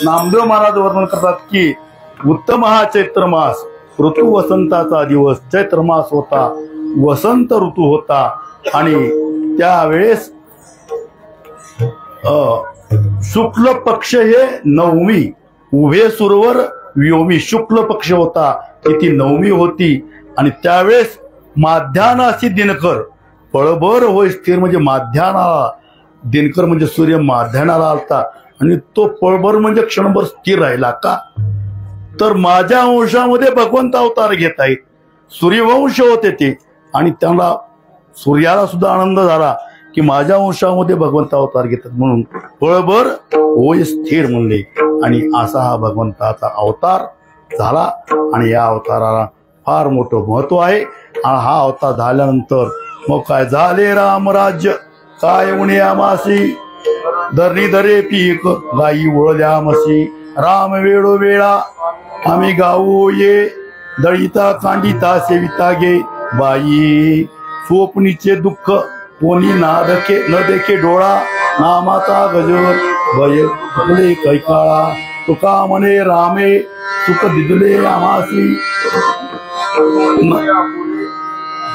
Namdev Maharaj वर्णन करतात की उत्तम हा चैत्र मास ऋतू वसंताचा दिवस. चैत्र मास होता, वसंत ऋतू होता आणि त्यावेळेस शुक्ल पक्ष हे नवमी उभे सुरवर व्योमी शुक्ल पक्ष होता ती नवमी होती. आणि त्यावेळेस माध्यानाशी दिनकर पळभर होय स्थिर म्हणजे माध्यानाला दिनकर म्हणजे सूर्य माध्यानाला आलता आणि तो पळभर म्हणजे क्षणभर स्थिर राहिला का तर माझ्या वंशामध्ये भगवंत अवतार घेत आहेत. सूर्यवंश होते ते आणि त्यांना सूर्याला सुद्धा आनंद झाला की माझ्या वंशामध्ये भगवंत अवतार घेतात म्हणून पळभर होय स्थिर म्हणले. आणि असा हा भगवंताचा अवतार झाला आणि या अवताराला फार मोठं महत्व आहे. हा अवतार झाल्यानंतर मग काय झाले रामराज्य काय उणे आमासी धरणी धरे पीक गाई ओळल्या मसी राम वेळो वेळा आम्ही गाऊ ये दळिता कांडिता सेविता गे बाई स्वप्नीचे दुःख कोणी न देखे डोळा नामाचा गजर भय फुले कैकाळा तुका म्हणे रामे सुख दिदले आमासी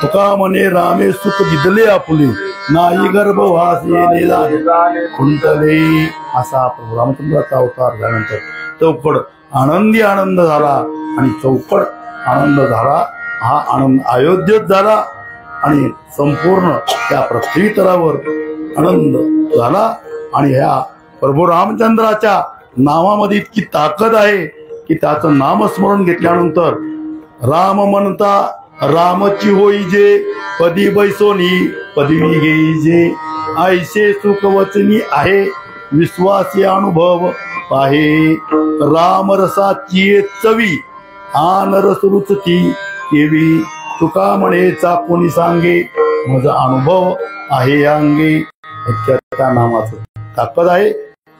तुका म्हणे रामे सुख दिदले आपुले नाही गर्भवास येणे खुंटले. असा प्रभू रामचंद्राचा अवतार झाल्यानंतर चौकड आनंदी आनंद झाला आणि चौकड आनंद झाला. हा आनंद अयोध्येत झाला आणि संपूर्ण त्या पृथ्वी तलावर आनंद झाला. आणि ह्या प्रभू रामचंद्राच्या नावामध्ये इतकी ताकद आहे की त्याचं नामस्मरण घेतल्यानंतर राम म्हणता रामची होई जे पदी बैसोनी पदवी घेई जे ऐसे सुख वचनी आहे विश्वासी अनुभव पाहे. रामरसाची चवी आन रस रुचती केवी तुका म्हणे चाकोनी सांगे माझा अनुभव आहे अंगे. त्या नामाचं ताकद आहे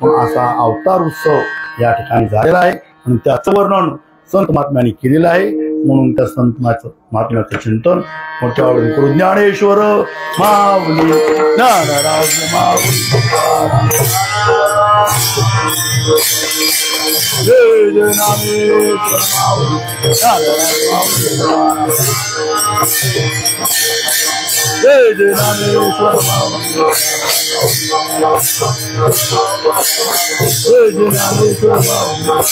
म्हणून असा अवतार उत्सव या ठिकाणी झालेला आहे आणि त्याचं वर्णन संत महात्म्यांनी केलेलं आहे. म्हणून त्या संत महात्म्याचं चिंतन मोठ्या आवडून करू. ज्ञानेश्वर माऊली ज्ञानराज माऊली जय जय ज्ञानेश्वर माऊली ज्ञानराज माऊली जय जय ज्ञानेश्वर माऊली जय जय ज्ञानेश्वर माऊली.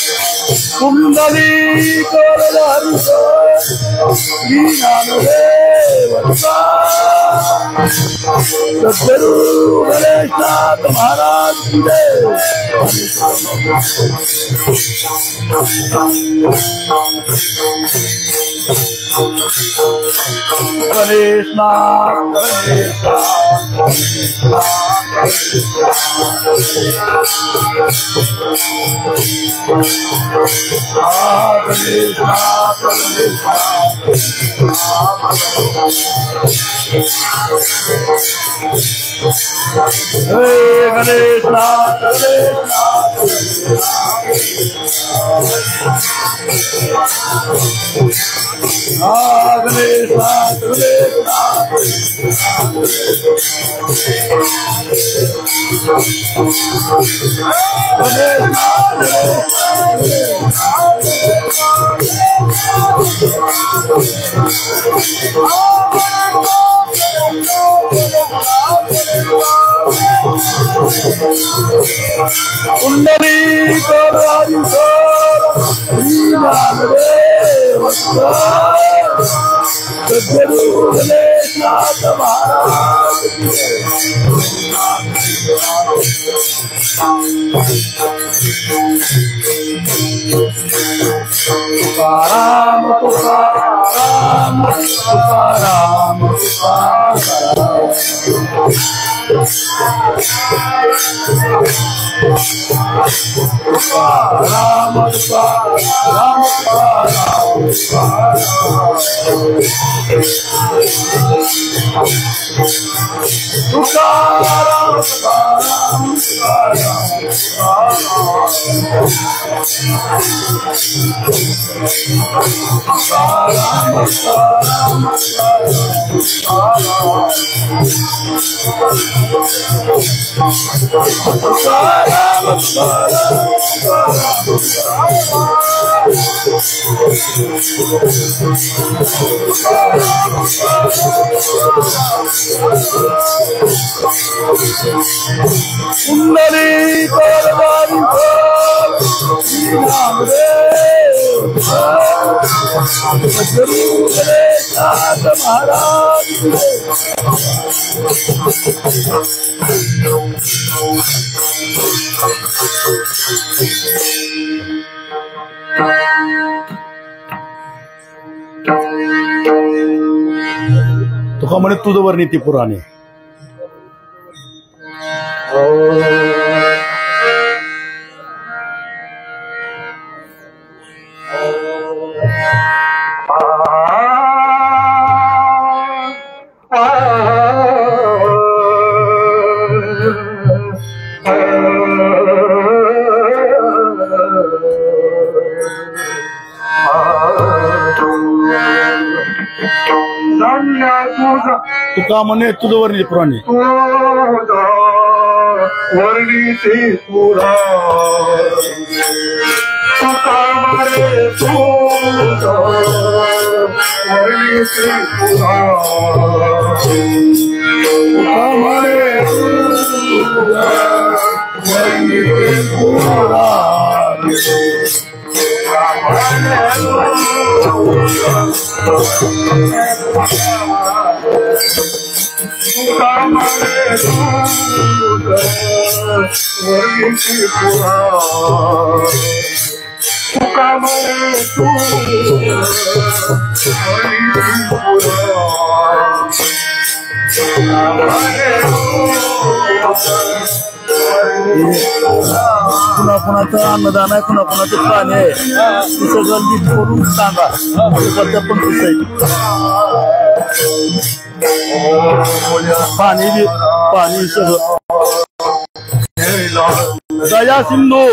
कुंडली करधारी श्री ज्ञानदेव सद्गुरु गणेशनाथ महाराज की जय. गणेशनाथ कुंडली करधारी श्री ज्ञानदेव सद्गुरु गणेशनाथ महाराज की तुकाराम तुकाराम तुकाराम तुकाराम राम राम कुंडली करधारी श्री ज्ञानदेव सद्गुरु गणेशनाथ महाराज की तुका म्हणे तुझं वर्णिती पुराणे. तुका म्हणे तुझं वर्णिती पुराणे. वर्णिती पुराणे कुणाकुणाचं अन्नदान आहे, कुणाकुणाचं पाणी आहे, ते सगळं नीट करून सांगा. पण पाणी सगळं दया सिंधू